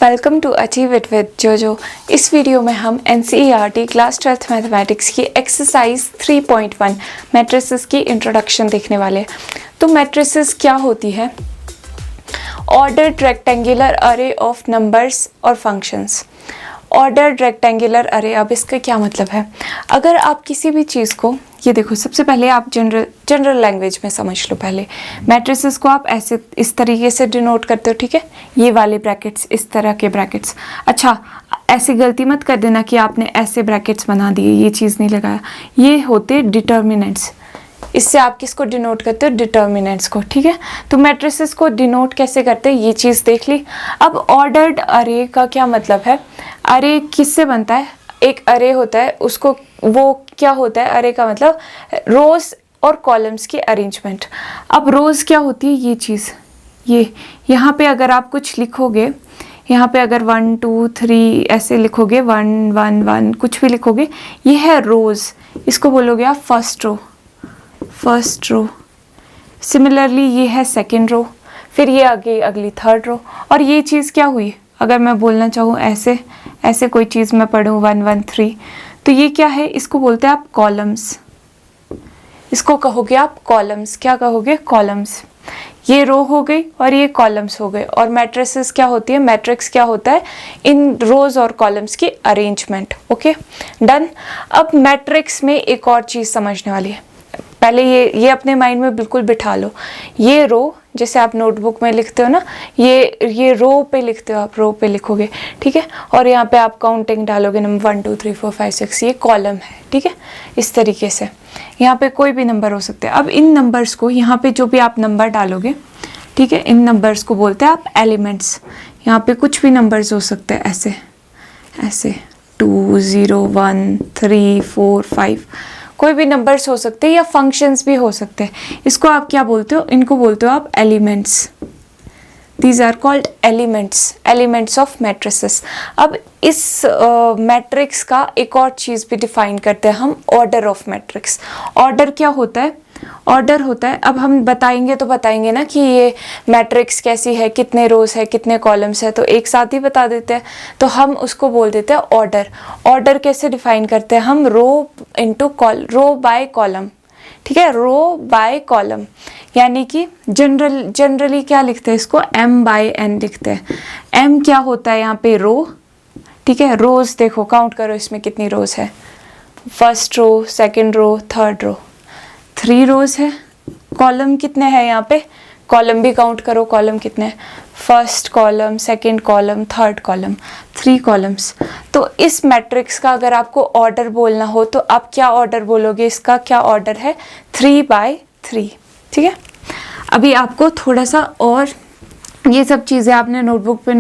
Welcome to achieve it with Jojo. इस video में हम NCERT क्लास 12th मैथमेटिक्स की एक्सरसाइज 3.1 मैट्रिसेस की इंट्रोडक्शन देखने वाले हैं। तो मैट्रिसेस क्या होती है? Ordered rectangular array of numbers और फंक्शंस। ऑर्डर्ड रेक्टेंगुलर अरे, अब इसका क्या मतलब है? अगर आप किसी भी चीज़ को, ये देखो, सबसे पहले आप जनरल लैंग्वेज में समझ लो। पहले मैट्रिसेस को आप ऐसे इस तरीके से डिनोट करते हो, ठीक है? ये वाले ब्रैकेट्स, इस तरह के ब्रैकेट्स। अच्छा, ऐसी गलती मत कर देना कि आपने ऐसे ब्रैकेट्स बना दिए, ये चीज़ नहीं लगाया। ये होते डिटर्मिनेंट्स। इससे आप किसको डिनोट करते हो? डिटर्मिनेंट्स को, ठीक है? तो मैट्रिसेस को डिनोट कैसे करते हैं, ये चीज़ देख ली। अब ऑर्डर्ड अरे का क्या मतलब है? अरे किससे बनता है? एक अरे होता है, उसको वो क्या होता है? अरे का मतलब रोज और कॉलम्स की अरेंजमेंट। अब रोज क्या होती है? ये चीज़, ये यहाँ पे अगर आप कुछ लिखोगे, यहाँ पे अगर 1 2 3 ऐसे लिखोगे, 1 1 1 कुछ भी लिखोगे, ये है रोज। इसको बोलोगे आप फर्स्ट रो। सिमिलरली ये है सेकेंड रो, फिर ये आगे अगली थर्ड रो। और ये चीज़ क्या हुई? अगर मैं बोलना चाहूँ ऐसे कोई चीज़ मैं पढ़ूँ 1 1 3, तो ये क्या है? इसको बोलते हैं आप कॉलम्स। इसको कहोगे आप कॉलम्स। क्या कहोगे? कॉलम्स। ये रो हो गई और ये कॉलम्स हो गए। और मैट्रिसेस क्या होती है? मैट्रिक्स क्या होता है? इन रोज और कॉलम्स की अरेंजमेंट। Okay, done. अब मैट्रिक्स में एक और चीज़ समझने वाली है। पहले ये अपने माइंड में बिल्कुल बिठा लो। ये रो, जैसे आप नोटबुक में लिखते हो ना, ये रो पे लिखते हो, आप रो पे लिखोगे, ठीक है? और यहाँ पे आप काउंटिंग डालोगे, नंबर 1 2 3 4 5 6, ये कॉलम है, ठीक है? इस तरीके से यहाँ पे कोई भी नंबर हो सकते हैं। अब इन नंबर्स को, यहाँ पे जो भी आप नंबर डालोगे, ठीक है, इन नंबर्स को बोलते हैं आप एलिमेंट्स। यहाँ पे कुछ भी नंबर्स हो सकते हैं, ऐसे 2 0 1 3 4 5, कोई भी नंबर्स हो सकते हैं, या फंक्शंस भी हो सकते हैं। इसको आप क्या बोलते हो? इनको बोलते हो आप elements. These are called elements of matrices. अब इस मैट्रिक्स का एक और चीज़ भी डिफाइन करते हैं हम, ऑर्डर ऑफ मैट्रिक्स। ऑर्डर क्या होता है? ऑर्डर होता है, अब हम बताएंगे ना कि ये मैट्रिक्स कैसी है, कितने रोज है, कितने कॉलम्स है, तो एक साथ ही बता देते हैं। तो हम उसको बोल देते हैं ऑर्डर। ऑर्डर कैसे डिफाइन करते हैं हम? रो बाय कॉलम, ठीक है? रो बाय कॉलम, यानी कि जनरली क्या लिखते हैं इसको? M/N लिखते हैं। M क्या होता है यहाँ पे? रो, ठीक है? रोज देखो, काउंट करो इसमें कितनी रोज है। First row, second row, third row, 3 rows है। कॉलम कितने हैं यहाँ पे? कॉलम भी काउंट करो, कॉलम कितने हैं? First column, second column, third column, 3 columns. तो इस मैट्रिक्स का अगर आपको ऑर्डर बोलना हो तो आप क्या ऑर्डर बोलोगे? इसका क्या ऑर्डर है? 3/3, ठीक है? अभी आपको थोड़ा सा और, ये सब चीज़ें आपने नोटबुक पे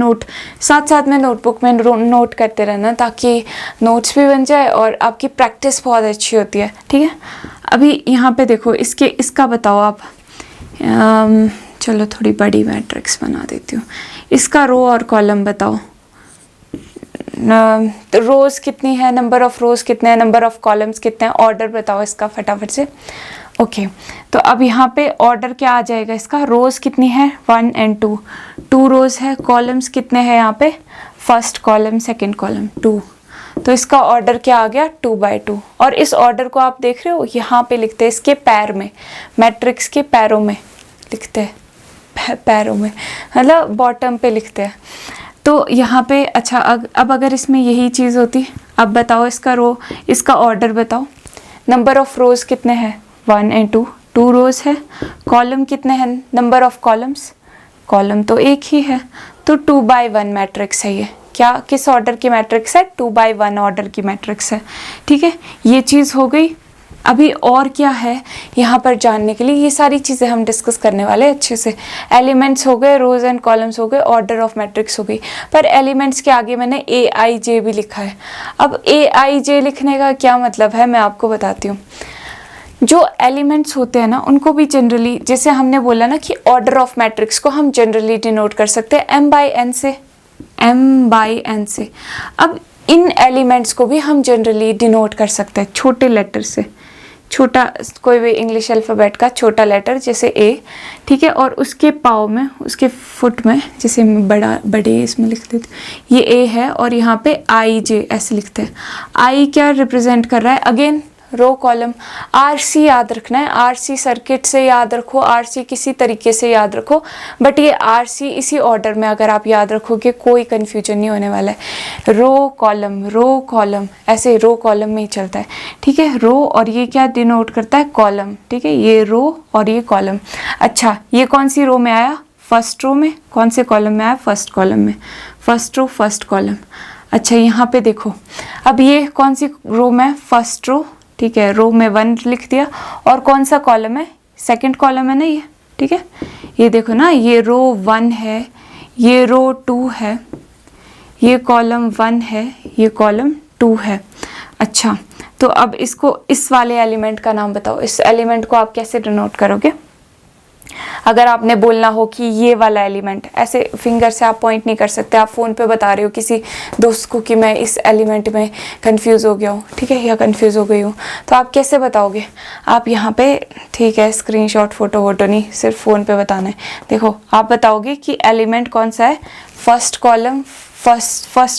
साथ में नोटबुक में नोट करते रहना, ताकि नोट्स भी बन जाए और आपकी प्रैक्टिस बहुत अच्छी होती है, ठीक है? अभी यहाँ पे देखो, इसका बताओ आप। चलो थोड़ी बड़ी मैट्रिक्स बना देती हूँ। इसका रो और कॉलम बताओ। रोज कितनी है, नंबर ऑफ रोज कितने हैं, नंबर ऑफ कॉलम्स कितने हैं, ऑर्डर बताओ इसका फटाफट से। ओके, तो अब यहाँ पे ऑर्डर क्या आ जाएगा इसका? रोज कितनी है? 1 और 2 रोज है। कॉलम्स कितने हैं यहाँ पे? First column, second column, 2। तो इसका ऑर्डर क्या आ गया? 2/2। और इस ऑर्डर को आप देख रहे हो, यहाँ पे लिखते हैं इसके पैर में, मैट्रिक्स के पैरों में लिखते हैं, पैरों में मतलब बॉटम पे लिखते हैं। तो यहाँ पे, अच्छा, अब अगर इसमें यही चीज़ होती, अब बताओ इसका ऑर्डर बताओ। नंबर ऑफ रोज कितने हैं? 1 और 2 रोज है। कॉलम कितने हैं? नंबर ऑफ कॉलम्स, कॉलम तो एक ही है, तो 2/1 मैट्रिक्स है ये। क्या, किस ऑर्डर की मैट्रिक्स है? 2/1 ऑर्डर की मैट्रिक्स है, ठीक है? ये चीज़ हो गई। अभी और क्या है यहाँ पर जानने के लिए? ये सारी चीज़ें हम डिस्कस करने वाले हैं अच्छे से। एलिमेंट्स हो गए, रोज एंड कॉलम्स हो गए, ऑर्डर ऑफ मैट्रिक्स हो गई। पर एलिमेंट्स के आगे मैंने AIJ भी लिखा है। अब AIJ लिखने का क्या मतलब है, मैं आपको बताती हूँ। जो एलिमेंट्स होते हैं ना, उनको भी जनरली, जैसे हमने बोला ना कि ऑर्डर ऑफ मैट्रिक्स को हम जनरली डिनोट कर सकते हैं M/N से। अब इन एलिमेंट्स को भी हम जनरली डिनोट कर सकते हैं छोटे लेटर से, छोटा कोई भी इंग्लिश अल्फ़ाबेट का छोटा लेटर जैसे ए, ठीक है, और उसके पाँव में, उसके फुट में, जैसे बड़े इसमें लिख देते, ये ए है और यहाँ पे आई जे ऐसे लिखते हैं। आई क्या रिप्रेजेंट कर रहा है? Again row column. आरसी याद रखना है, आरसी सर्किट से याद रखो, आरसी किसी तरीके से याद रखो, बट ये आरसी इसी ऑर्डर में अगर आप याद रखोगे कोई कंफ्यूजन नहीं होने वाला है। रो कॉलम ऐसे रो कॉलम में ही चलता है, ठीक है। रो और ये क्या डिनोट करता है? कॉलम, ठीक है, ये रो और ये कॉलम। अच्छा, ये कौन सी रो में आया? फर्स्ट रो में। कौन से कॉलम में आया? फर्स्ट कॉलम में। First row, first column. अच्छा, यहाँ पे देखो, अब ये कौन सी रो में? फर्स्ट रो, ठीक है, रो में 1 लिख दिया। और कौन सा कॉलम है? सेकंड कॉलम है ना ये, ठीक है। ये देखो ना, ये रो 1 है, ये रो 2 है, ये कॉलम 1 है, ये कॉलम 2 है। अच्छा, तो अब इसको, इस वाले एलिमेंट का नाम बताओ। इस एलिमेंट को आप कैसे डिनोट करोगे? अगर आपने बोलना हो कि ये वाला एलिमेंट, ऐसे फिंगर से आप पॉइंट नहीं कर सकते, आप फ़ोन पे बता रहे हो किसी दोस्त को कि मैं इस एलिमेंट में कंफ्यूज हो गया हूँ, ठीक है, या कंफ्यूज हो गई हूँ, तो आप कैसे बताओगे? आप यहाँ पे, ठीक है, स्क्रीनशॉट फोटो वोटो नहीं, सिर्फ फ़ोन पे बताना है। देखो, आप बताओगे कि एलिमेंट कौन सा है? फर्स्ट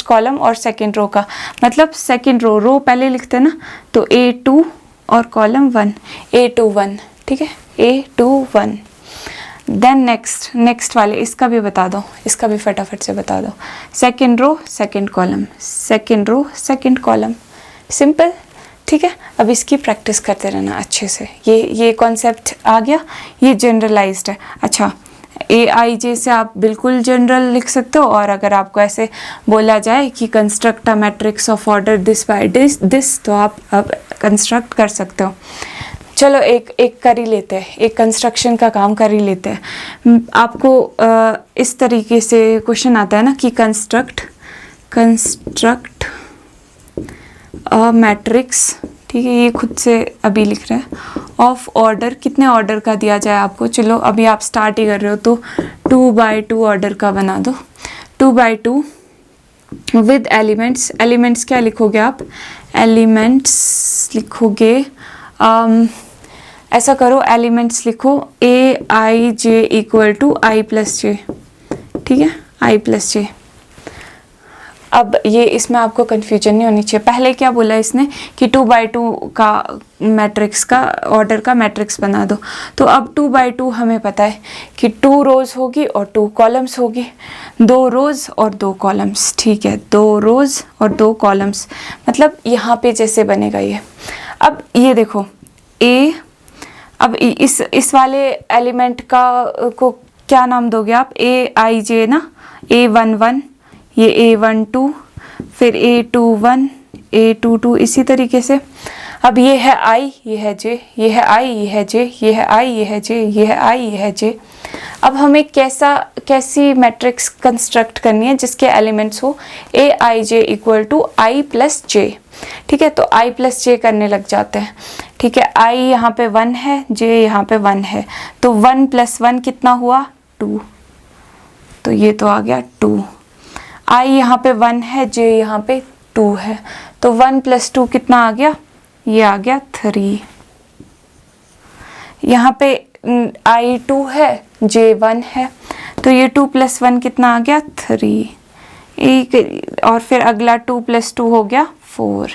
कॉलम और सेकेंड रो का, मतलब सेकेंड रो पहले लिखते हैं ना, तो A2 और कॉलम 1, A21, ठीक है, A21। देन नेक्स्ट वाले, इसका भी बता दो, इसका भी फटाफट से बता दो। Second row second column, second row second column, simple, ठीक है। अब इसकी प्रैक्टिस करते रहना अच्छे से। ये कॉन्सेप्ट आ गया, ये जनरलाइज्ड है। अच्छा, AIJ से आप बिल्कुल जनरल लिख सकते हो, और अगर आपको ऐसे बोला जाए कि construct a matrix of order this by this, तो आप अब कंस्ट्रक्ट कर सकते हो। चलो एक कर ही लेते हैं, एक कंस्ट्रक्शन का काम कर ही लेते हैं। आपको इस तरीके से क्वेश्चन आता है ना कि कंस्ट्रक्ट अ मैट्रिक्स, ठीक है, ये खुद से अभी लिख रहे हैं, ऑफ ऑर्डर, कितने ऑर्डर का दिया जाए आपको? चलो अभी आप स्टार्ट ही कर रहे हो, तो 2x2 ऑर्डर का बना दो। 2x2 विद एलिमेंट्स क्या लिखोगे आप? एलिमेंट्स लिखोगे, ऐसा करो, एलिमेंट्स लिखो AIJ इक्वल टू I+J, ठीक है, I+J। अब ये इसमें आपको कंफ्यूजन नहीं होनी चाहिए। पहले क्या बोला इसने कि 2x2 का मैट्रिक्स का ऑर्डर का मैट्रिक्स बना दो, तो अब 2x2 हमें पता है कि 2 रोज़ होगी और 2 कॉलम्स होगी, 2 रोज़ और 2 कॉलम्स, ठीक है, 2 रोज़ और 2 कॉलम्स, मतलब यहाँ पे जैसे बनेगा ये। अब ये देखो अब इस वाले एलिमेंट का को क्या नाम दोगे आप? AIJ ना, A11, ये A12, फिर A21, A22, इसी तरीके से। अब ये है I, ये है J, ये है I, ये है J, ये है I, ये है J, ये है I, ये है J। अब हमें कैसी मैट्रिक्स कंस्ट्रक्ट करनी है जिसके एलिमेंट्स हो AIJ इक्वल टू I+J, ठीक है, तो I+J करने लग जाते हैं, ठीक है। I यहाँ पे 1 है, J यहाँ पे 1 है, तो 1 + 1 कितना हुआ? 2, तो ये तो आ गया 2। I यहाँ पे 1 है, J यहाँ पे 2 है, तो 1 + 2 कितना आ गया? ये आ गया 3। यहाँ पे I 2 है, J 1 है, तो ये 2 + 1 कितना आ गया? 3। एक और फिर अगला 2 + 2 हो गया 4,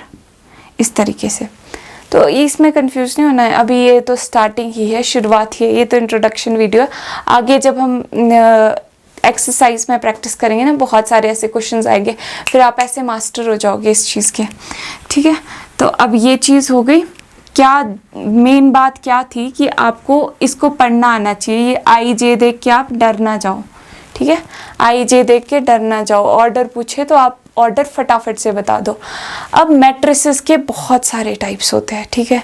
इस तरीके से। तो इसमें कंफ्यूज नहीं होना है, अभी ये तो स्टार्टिंग ही है, शुरुआत ही है, ये तो इंट्रोडक्शन वीडियो है। आगे जब हम एक्सरसाइज में प्रैक्टिस करेंगे ना, बहुत सारे ऐसे क्वेश्चंस आएंगे, फिर आप ऐसे मास्टर हो जाओगे इस चीज़ के, ठीक है। तो अब ये चीज़ हो गई। क्या मेन बात क्या थी कि आपको इसको पढ़ना आना चाहिए। ये IJ देख के आप डर ना जाओ, ठीक है, IJ देख के डर ना जाओ। ऑर्डर पूछे तो आप ऑर्डर फटाफट से बता दो। अब मैट्रिसेस के बहुत सारे टाइप्स होते हैं, ठीक है,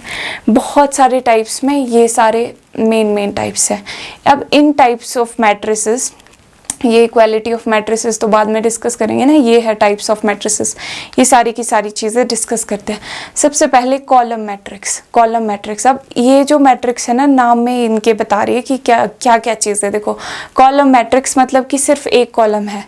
बहुत सारे टाइप्स में ये सारे मेन टाइप्स हैं। अब इन टाइप्स ऑफ मैट्रिसेस, ये इक्वालिटी ऑफ मैट्रिसेस तो बाद में डिस्कस करेंगे ना, ये है टाइप्स ऑफ मैट्रिसेस, ये सारी की सारी चीज़ें डिस्कस करते हैं। सबसे पहले कॉलम मैट्रिक्स। अब ये जो मैट्रिक्स है ना, नाम में इनके बता रही है कि क्या क्या चीज़ है। देखो, कॉलम मैट्रिक्स मतलब कि सिर्फ एक कॉलम है,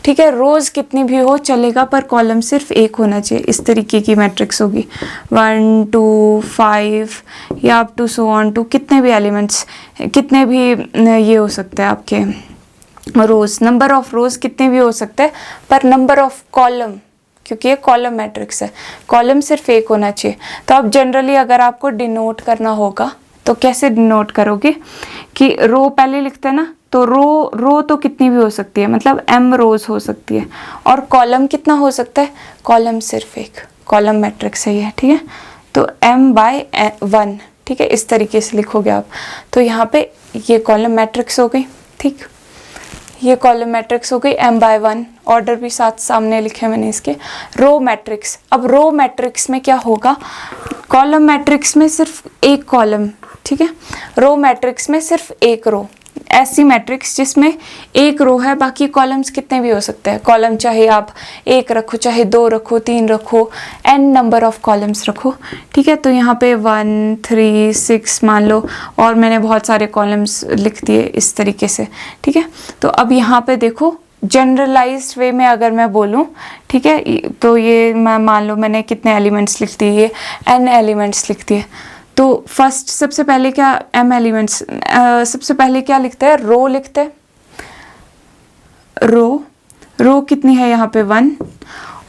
ठीक है। रोज़ कितनी भी हो चलेगा पर कॉलम सिर्फ एक होना चाहिए। इस तरीके की मैट्रिक्स होगी 1 2 5 या up to so on to, कितने भी एलिमेंट्स, कितने भी ये हो सकते हैं आपके रोज़, नंबर ऑफ रोज़ कितने भी हो सकते हैं, पर नंबर ऑफ कॉलम, क्योंकि ये कॉलम मैट्रिक्स है, कॉलम सिर्फ एक होना चाहिए। तो अब जनरली अगर आपको डिनोट करना होगा तो कैसे डिनोट करोगे कि रो पहले लिखते हैं ना, तो रो तो कितनी भी हो सकती है, मतलब m रोज हो सकती है, और कॉलम कितना हो सकता है, कॉलम सिर्फ एक, कॉलम मैट्रिक्स है ये, ठीक है। तो m/1, ठीक है, इस तरीके से लिखोगे आप। तो यहाँ पे ये कॉलम मैट्रिक्स हो गई, ठीक, ये कॉलम मैट्रिक्स हो गई m/1, ऑर्डर भी साथ सामने लिखे मैंने इसके। रो मैट्रिक्स, अब रो मैट्रिक्स में क्या होगा, कॉलम मैट्रिक्स में सिर्फ एक कॉलम, ठीक है, रो मैट्रिक्स में सिर्फ एक रो, ऐसी मैट्रिक्स जिसमें एक रो है, बाकी कॉलम्स कितने भी हो सकते हैं, कॉलम चाहे आप एक रखो, चाहे 2 रखो, 3 रखो, n नंबर ऑफ कॉलम्स रखो, ठीक है। तो यहाँ पे 1 3 6 मान लो, और मैंने बहुत सारे कॉलम्स लिख दिए इस तरीके से, ठीक है। तो अब यहाँ पे देखो जनरलाइज्ड वे में अगर मैं बोलूँ, ठीक है, तो ये मैं मान लो मैंने कितने एलिमेंट्स लिख दिए, ये n एलिमेंट्स लिख दिए। तो फर्स्ट सबसे पहले क्या m एलिमेंट्स, सबसे पहले क्या लिखते हैं, रो लिखते हैं, रो कितनी है यहाँ पे 1,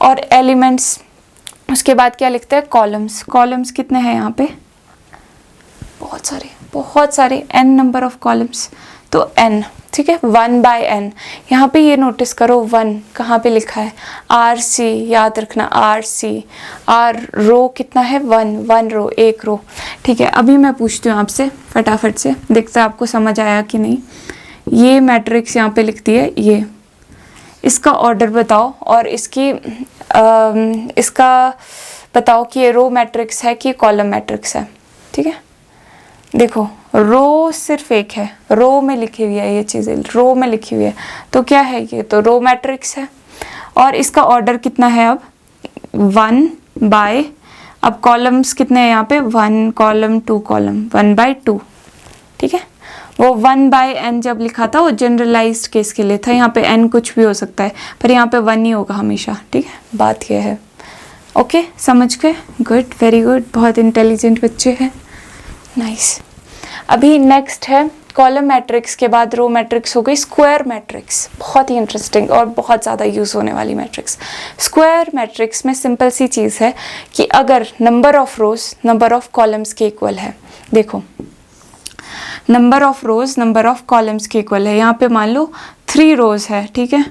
और एलिमेंट्स, उसके बाद क्या लिखते हैं, कॉलम्स कितने हैं यहाँ पे, बहुत सारे n नंबर ऑफ कॉलम्स, तो n, ठीक है, 1/n। यहाँ पे ये नोटिस करो 1 कहाँ पे लिखा है, RC, याद रखना RC, रो कितना है 1 रो, एक रो, ठीक है। अभी मैं पूछती हूँ आपसे फटाफट से, देखते हैं आपको समझ आया कि नहीं। ये मैट्रिक्स यहाँ पे लिखती है, ये इसका ऑर्डर बताओ, और इसका बताओ कि ये रो मैट्रिक्स है कि कॉलम मैट्रिक्स है, ठीक है। देखो रो सिर्फ एक है, रो में लिखी हुई है ये चीज़ें, रो में लिखी हुई है, तो क्या है ये, तो रो मैट्रिक्स है। और इसका ऑर्डर कितना है अब 1/, अब कॉलम्स कितने हैं यहाँ पे 1 कॉलम 2 कॉलम, 1/2, ठीक है। वो 1/n जब लिखा था वो जनरलाइज्ड केस के लिए था, यहाँ पे n कुछ भी हो सकता है, पर यहाँ पे 1 ही होगा हमेशा, ठीक है, बात ये है। ओके, समझ गए, गुड, वेरी गुड, बहुत इंटेलिजेंट बच्चे हैं, नाइस। अभी नेक्स्ट है कॉलम मैट्रिक्स के बाद रो मैट्रिक्स हो गई स्क्वायर मैट्रिक्स, बहुत ही इंटरेस्टिंग और बहुत ज़्यादा यूज़ होने वाली मैट्रिक्स। स्क्वायर मैट्रिक्स में सिंपल सी चीज़ है कि अगर number of rose number of columns के इक्वल है, देखो number of rose number of columns के इक्वल है, यहाँ पे मान लो 3 रोज है, ठीक है,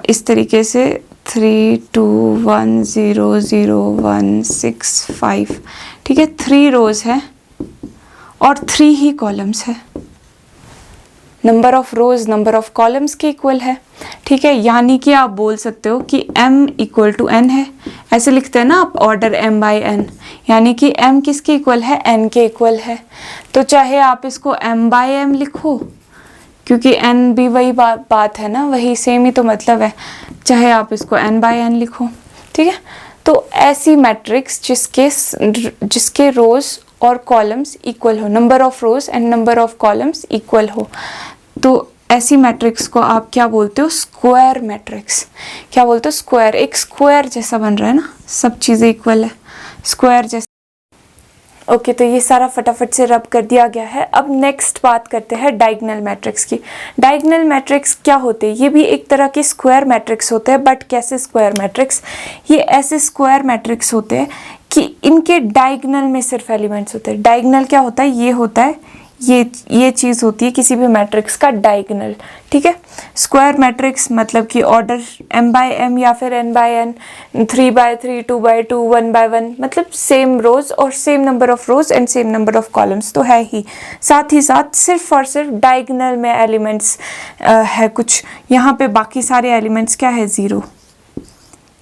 इस तरीके से 3 2 1 0 0 1 6 5, ठीक है, 3 रोज है और 3 ही कॉलम्स है, number of rose number of columns के इक्वल है, ठीक है। यानी कि आप बोल सकते हो कि m = n है, ऐसे लिखते हैं ना आप, ऑर्डर m/n, यानी कि m किसके इक्वल है, n के इक्वल है। तो चाहे आप इसको m/m लिखो, क्योंकि n भी वही बात है ना, वही सेम ही तो मतलब है, चाहे आप इसको n/n लिखो, ठीक है। तो ऐसी मैट्रिक्स जिसके रोज और कॉलम्स इक्वल हो, number of rose and number of columns equal हो, तो ऐसी मैट्रिक्स को आप क्या बोलते हो, स्क्वायर मैट्रिक्स। क्या बोलते हो, स्क्वायर, एक स्क्वायर जैसा बन रहा है ना, सब चीज़ें इक्वल है, स्क्वायर जैसा। ओके, तो ये सारा फटाफट से रब कर दिया गया है। अब नेक्स्ट बात करते हैं डायगोनल मैट्रिक्स की। डायगोनल मैट्रिक्स क्या होते हैं, ये भी एक तरह के स्क्वायर मैट्रिक्स होते हैं, बट कैसे स्क्वायर मैट्रिक्स, ये ऐसे स्क्वायर मैट्रिक्स होते हैं कि इनके डायगोनल में सिर्फ एलिमेंट्स होते हैं। डायगोनल क्या होता है, ये होता है, ये चीज़ होती है किसी भी मैट्रिक्स का डायगोनल, ठीक है। स्क्वायर मैट्रिक्स मतलब कि ऑर्डर m/m या फिर n/n, 3/3, 2/2, 1/1, मतलब सेम रोज और same number of rose and same number of columns तो है ही, साथ ही साथ सिर्फ और सिर्फ डायगोनल में एलिमेंट्स है कुछ, यहाँ पे बाकी सारे एलिमेंट्स क्या है, 0,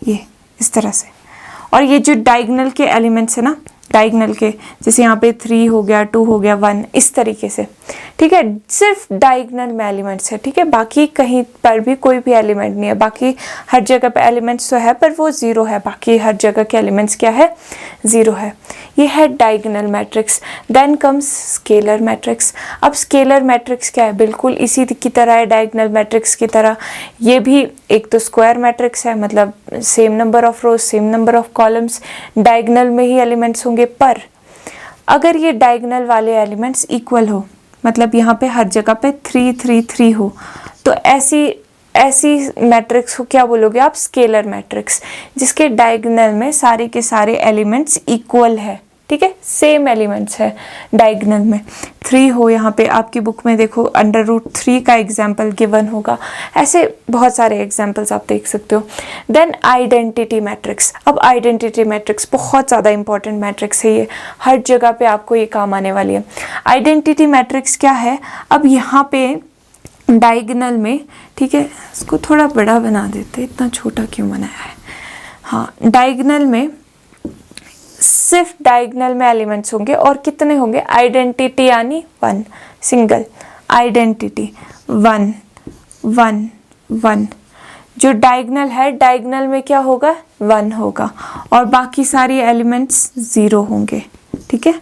ये इस तरह से। और ये जो डायगोनल के एलिमेंट्स है ना, डायगोनल के, जैसे यहाँ पे 3 हो गया, 2 हो गया, 1, इस तरीके से, ठीक है, सिर्फ डायगोनल में एलिमेंट्स है, ठीक है, बाकी कहीं पर भी कोई भी एलिमेंट नहीं है, बाकी हर जगह पे एलिमेंट्स तो है पर वो 0 है, बाकी हर जगह के एलिमेंट्स क्या है, 0 है। ये है diagonal matrix. Then comes scalar matrix. अब स्केलर मैट्रिक्स क्या है, बिल्कुल इसी की तरह है डायगोनल मैट्रिक्स की तरह। ये भी एक तो स्क्वायर मैट्रिक्स है, मतलब same number of rose same number of columns, diagonal में ही एलिमेंट्स होंगे। पर अगर ये डायगोनल वाले एलिमेंट्स इक्वल हो, मतलब यहाँ पे हर जगह पे 3 3 3 हो, तो ऐसी मैट्रिक्स को क्या बोलोगे आप, स्केलर मैट्रिक्स, जिसके डायगोनल में सारे के सारे एलिमेंट्स इक्वल है। ठीक है, सेम एलिमेंट्स है डायगोनल में। 3 हो, यहाँ पे आपकी बुक में देखो √3 का एग्जाम्पल गिवन होगा। ऐसे बहुत सारे एग्जाम्पल्स आप देख सकते हो। Then identity matrix. अब आइडेंटिटी मैट्रिक्स बहुत ज़्यादा इंपॉर्टेंट मैट्रिक्स है, ये हर जगह पे आपको ये काम आने वाली है। आइडेंटिटी मैट्रिक्स क्या है, अब यहाँ पे डायगोनल में, ठीक है, इसको थोड़ा बड़ा बना देते, इतना छोटा क्यों बनाया है। हाँ, डायगोनल में सिर्फ डायगोनल में एलिमेंट्स होंगे और कितने होंगे, आइडेंटिटी यानी 1, सिंगल आइडेंटिटी 1 1 1। जो डायगोनल है, डायगोनल में क्या होगा, 1 होगा और बाकी सारी एलिमेंट्स 0 होंगे। ठीक है,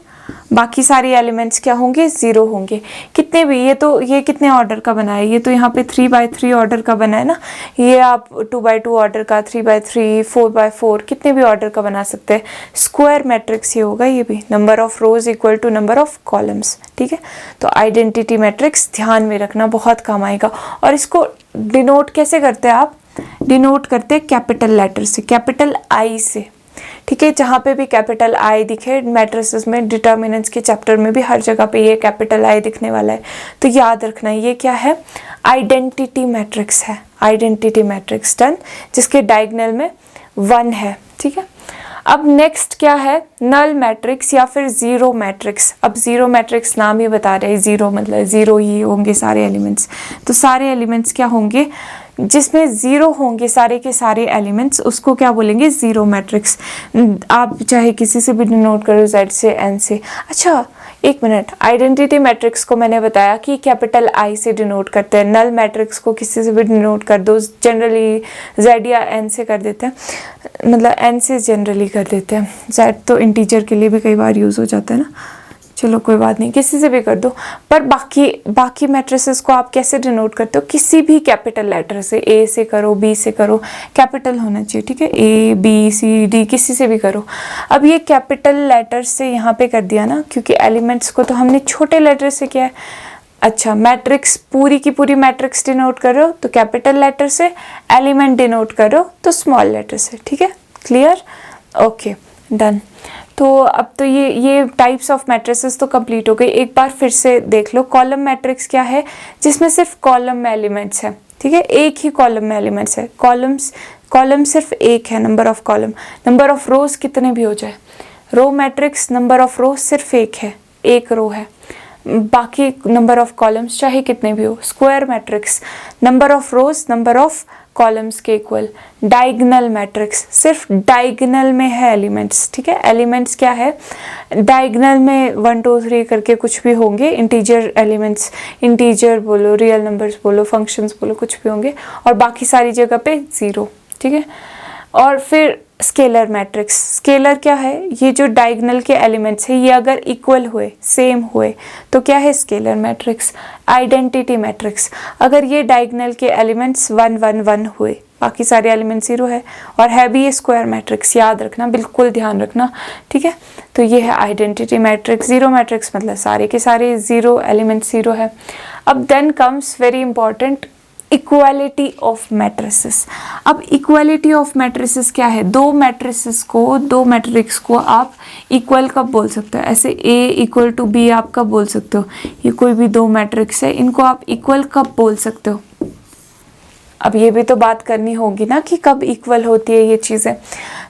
बाकी सारी एलिमेंट्स क्या होंगे, 0 होंगे। कितने भी, ये कितने ऑर्डर का बना है, ये तो यहाँ पे 3x3 ऑर्डर का बना है ना। ये आप 2x2 ऑर्डर का, 3x3, 4x4, कितने भी ऑर्डर का बना सकते हैं। स्क्वायर मैट्रिक्स ये होगा, ये भी number of rows equal to number of columns. ठीक है, तो आइडेंटिटी मैट्रिक्स ध्यान में रखना, बहुत काम आएगा। और इसको डिनोट कैसे करते हैं आप, डिनोट करते हैं कैपिटल लेटर से, कैपिटल I से। ठीक है, जहाँ पे भी कैपिटल I दिखे मैट्रिसेस में, डिटर्मिनेंट्स के चैप्टर में भी हर जगह पे ये कैपिटल I दिखने वाला है, तो याद रखना ये क्या है, आइडेंटिटी मैट्रिक्स है। आइडेंटिटी मैट्रिक्स डन, जिसके डायगोनल में 1 है। ठीक है, अब नेक्स्ट क्या है, नल मैट्रिक्स या फिर जीरो मैट्रिक्स। अब जीरो मैट्रिक्स नाम ही बता रहे हैं, जीरो मतलब 0 ही होंगे सारे एलिमेंट्स। तो सारे एलिमेंट्स क्या होंगे, जिसमें 0 होंगे सारे के सारे एलिमेंट्स, उसको क्या बोलेंगे, जीरो मैट्रिक्स। आप चाहे किसी से भी डिनोट करो, Z से, N से। अच्छा एक मिनट, आइडेंटिटी मैट्रिक्स को मैंने बताया कि कैपिटल I से डिनोट करते हैं। नल मैट्रिक्स को किसी से भी डिनोट कर दो, जनरली Z या N से कर देते हैं, मतलब N से जनरली कर देते हैं। Z तो इंटीजर के लिए भी कई बार यूज़ हो जाता है ना, चलो कोई बात नहीं, किसी से भी कर दो। पर बाकी मैट्रिसेस को आप कैसे डिनोट करते हो, किसी भी कैपिटल लेटर से, A से करो, B से करो, कैपिटल होना चाहिए। ठीक है, A B C D किसी से भी करो। अब ये कैपिटल लेटर से यहाँ पे कर दिया ना, क्योंकि एलिमेंट्स को तो हमने छोटे लेटर से किया है। अच्छा, मैट्रिक्स पूरी की पूरी मैट्रिक्स डिनोट करो तो कैपिटल लेटर से, एलिमेंट डिनोट करो तो स्मॉल लेटर से। ठीक है, क्लियर, ओके डन। तो अब तो ये टाइप्स ऑफ मैट्रिसेस तो कंप्लीट हो गई। एक बार फिर से देख लो, कॉलम मैट्रिक्स क्या है, जिसमें सिर्फ कॉलम में एलिमेंट्स है। ठीक है, एक ही कॉलम में एलिमेंट्स है। कॉलम सिर्फ एक है, number of column, number of rows कितने भी हो जाए। Row matrix, number of rows सिर्फ एक है, एक रो है, बाकी नंबर ऑफ कॉलम्स चाहे कितने भी हो। Square matrix, number of rose number of columns के इक्वल। डायगोनल मैट्रिक्स, सिर्फ डायगोनल में है एलिमेंट्स। ठीक है, एलिमेंट्स क्या है, डायगोनल में 1 2 3 करके कुछ भी होंगे, इंटीजर एलिमेंट्स, इंटीजर बोलो, रियल नंबर्स बोलो, फंक्शंस बोलो, कुछ भी होंगे, और बाकी सारी जगह पे 0। ठीक है, और फिर स्केलर मैट्रिक्स। स्केलर क्या है, ये जो डायगोनल के एलिमेंट्स है, ये अगर इक्वल हुए, सेम हुए, तो क्या है, स्केलर मैट्रिक्स। आइडेंटिटी मैट्रिक्स, अगर ये डायगोनल के एलिमेंट्स 1 1 1 हुए, बाकी सारे एलिमेंट्स 0 है, और है भी ये स्क्वायर मैट्रिक्स, याद रखना, बिल्कुल ध्यान रखना। ठीक है, तो ये है आइडेंटिटी मैट्रिक्स। जीरो मैट्रिक्स मतलब सारे के सारे 0 एलिमेंट्स 0 है। अब then comes very important, equality of matrices. अब इक्वालिटी ऑफ मैट्रिसेस क्या है, दो मैट्रिक्स को आप इक्वल कब बोल सकते हो, ऐसे A = B आप कब बोल सकते हो, ये कोई भी दो मैट्रिक्स है, इनको आप इक्वल कब बोल सकते हो। अब ये भी तो बात करनी होगी ना कि कब इक्वल होती है ये चीज़ें।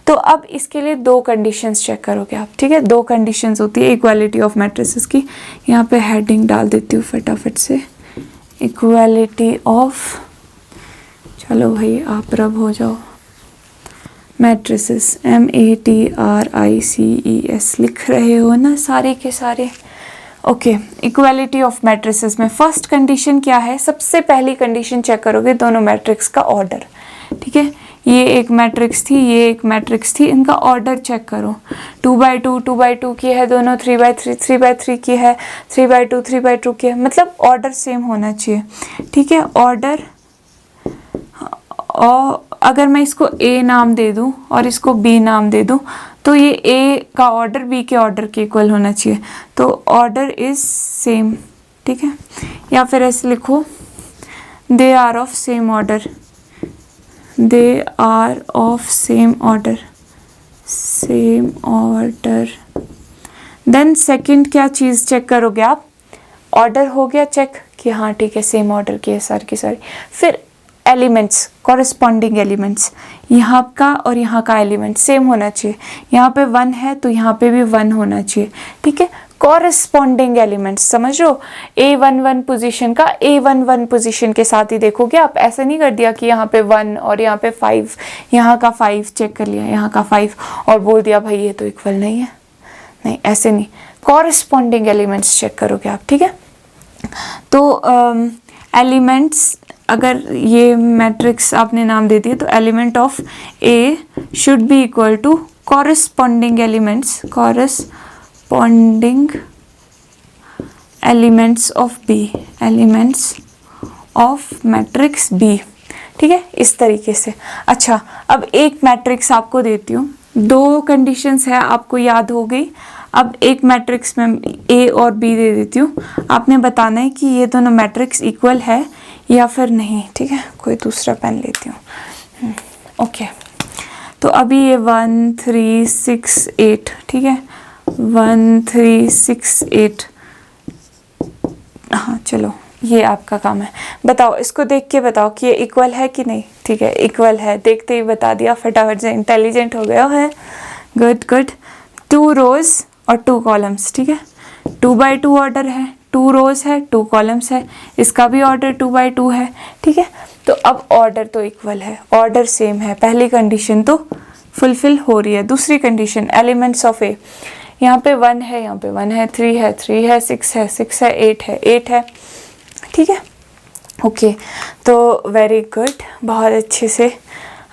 तो अब इसके लिए 2 कंडीशंस चेक करोगे आप। ठीक है, 2 कंडीशंस होती है इक्वालिटी ऑफ मैट्रिसेस की। यहाँ पे हेडिंग डाल देती हूँ फटाफट से, इक्वालिटी ऑफ, चलो भाई आप रब हो जाओ, मैट्रिसेस, MATRICES लिख रहे हो ना सारे के सारे। ओके, इक्वालिटी ऑफ मैट्रिसेस में फर्स्ट कंडीशन क्या है, सबसे पहली कंडीशन चेक करोगे दोनों मैट्रिक्स का ऑर्डर। ठीक है, ये एक मैट्रिक्स थी, ये एक मैट्रिक्स थी, इनका ऑर्डर चेक करो। 2x2 की है दोनों, 3x3 की है, 3x2 की है, मतलब ऑर्डर सेम होना चाहिए। ठीक है, ऑर्डर, और अगर मैं इसको A नाम दे दूं और इसको B नाम दे दूं तो ये A का ऑर्डर B के ऑर्डर के इक्वल होना चाहिए, तो ऑर्डर इज सेम। ठीक है, या फिर ऐसे लिखो, they are of same order, they are of same order, same order. Then second क्या चीज़ चेक करोगे आप, ऑर्डर हो गया चेक कि हाँ ठीक है सेम ऑर्डर की है सारी की सारी। फिर एलिमेंट्स, कॉरेस्पॉन्डिंग एलिमेंट्स, यहाँ का और यहाँ का एलिमेंट सेम होना चाहिए। यहाँ पे 1 है तो यहाँ पे भी 1 होना चाहिए। ठीक है, कॉरेस्पॉन्डिंग एलिमेंट्स समझ लो, A11 पोजीशन का A11 पोजीशन के साथ ही देखोगे आप। ऐसा नहीं कर दिया कि यहाँ पे 1 और यहाँ पे 5, यहाँ का 5 चेक कर लिया, यहाँ का 5 और बोल दिया भाई ये तो इक्वल नहीं है, नहीं ऐसे नहीं, कॉरेस्पॉन्डिंग एलिमेंट्स चेक करोगे आप। ठीक है, तो एलिमेंट्स, अगर ये मैट्रिक्स आपने नाम दे दिया तो element of A should be equal to corresponding elements, corresponding elements of B, elements of matrix B। ठीक है, इस तरीके से। अच्छा, अब एक मैट्रिक्स आपको देती हूँ, 2 कंडीशंस है आपको याद हो गई। अब एक मैट्रिक्स में A और B दे देती हूँ, आपने बताना है कि ये दोनों मैट्रिक्स इक्वल है या फिर नहीं। ठीक है, कोई दूसरा पेन लेती हूँ। ओके, तो अभी ये 1 3 6 8, ठीक है, 1 3 6 8, हाँ चलो ये आपका काम है। बताओ, इसको देख के बताओ कि ये इक्वल है कि नहीं। ठीक है, इक्वल है, देखते ही बता दिया, फटाफट से इंटेलिजेंट हो गया है। Good good. 2 रोज और 2 कॉलम्स, ठीक है, 2x2 ऑर्डर है, 2 रोज है 2 कॉलम्स है, इसका भी ऑर्डर 2x2 है। ठीक है, तो अब ऑर्डर तो इक्वल है, ऑर्डर सेम है, पहली कंडीशन तो फुलफिल हो रही है। दूसरी कंडीशन, एलिमेंट्स ऑफ ए, यहाँ पे 1 है, यहाँ पे 1 है, 3 है 3 है, 6 है 6 है, 8 है 8 है। ठीक है, ओके, तो वेरी गुड, बहुत अच्छे से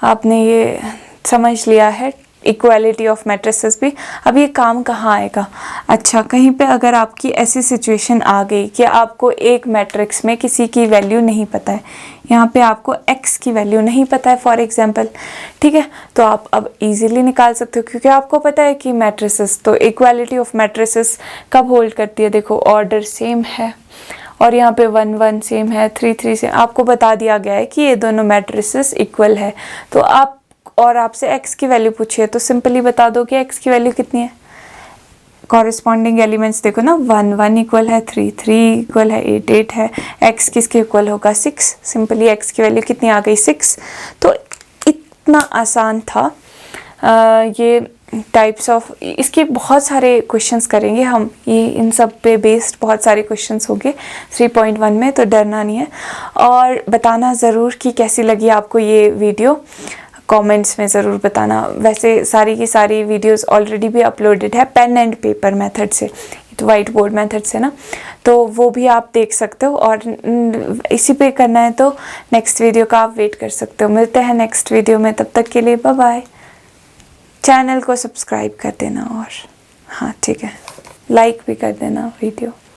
आपने ये समझ लिया है इक्वालिटी ऑफ मैट्रिसेस भी। अब ये काम कहाँ आएगा? अच्छा, कहीं पे अगर आपकी ऐसी सिचुएशन आ गई कि आपको एक मैट्रिक्स में किसी की वैल्यू नहीं पता है, यहाँ पे आपको x की वैल्यू नहीं पता है फॉर एग्जांपल, ठीक है, तो आप अब इजीली निकाल सकते हो क्योंकि आपको पता है कि मैट्रिसेस, तो इक्वालिटी ऑफ मैट्रिसेस कब होल्ड करती है? देखो, ऑर्डर सेम है और यहाँ पे 1 1 सेम है, 3 3 सेम, आपको बता दिया गया है कि ये दोनों मैट्रिसेस इक्वल है। तो आप, और आपसे x की वैल्यू पूछिए तो सिंपली बता दो कि x की वैल्यू कितनी है। कॉरेस्पॉन्डिंग एलिमेंट्स देखो ना, 1 1 इक्वल है, 3 3 इक्वल है, 8 8 है, x किसके इक्वल होगा? 6। सिंपली x की वैल्यू कितनी आ गई? 6। तो इतना आसान था। ये टाइप्स ऑफ, इसके बहुत सारे क्वेश्चंस करेंगे हम, ये इन सब पे बेस्ड बहुत सारे क्वेश्चंस होंगे 3.1 में, तो डरना नहीं है। और बताना ज़रूर कि कैसी लगी आपको ये वीडियो, कमेंट्स में ज़रूर बताना। वैसे सारी की सारी वीडियोस ऑलरेडी भी अपलोडेड है पेन एंड पेपर मेथड से, तो वाइट बोर्ड मेथड से ना, तो वो भी आप देख सकते हो। और इसी पे करना है तो नेक्स्ट वीडियो का आप वेट कर सकते हो। मिलते हैं नेक्स्ट वीडियो में, तब तक के लिए बाय बाय। चैनल को सब्सक्राइब कर देना और हाँ ठीक है, लाइक भी कर देना वीडियो।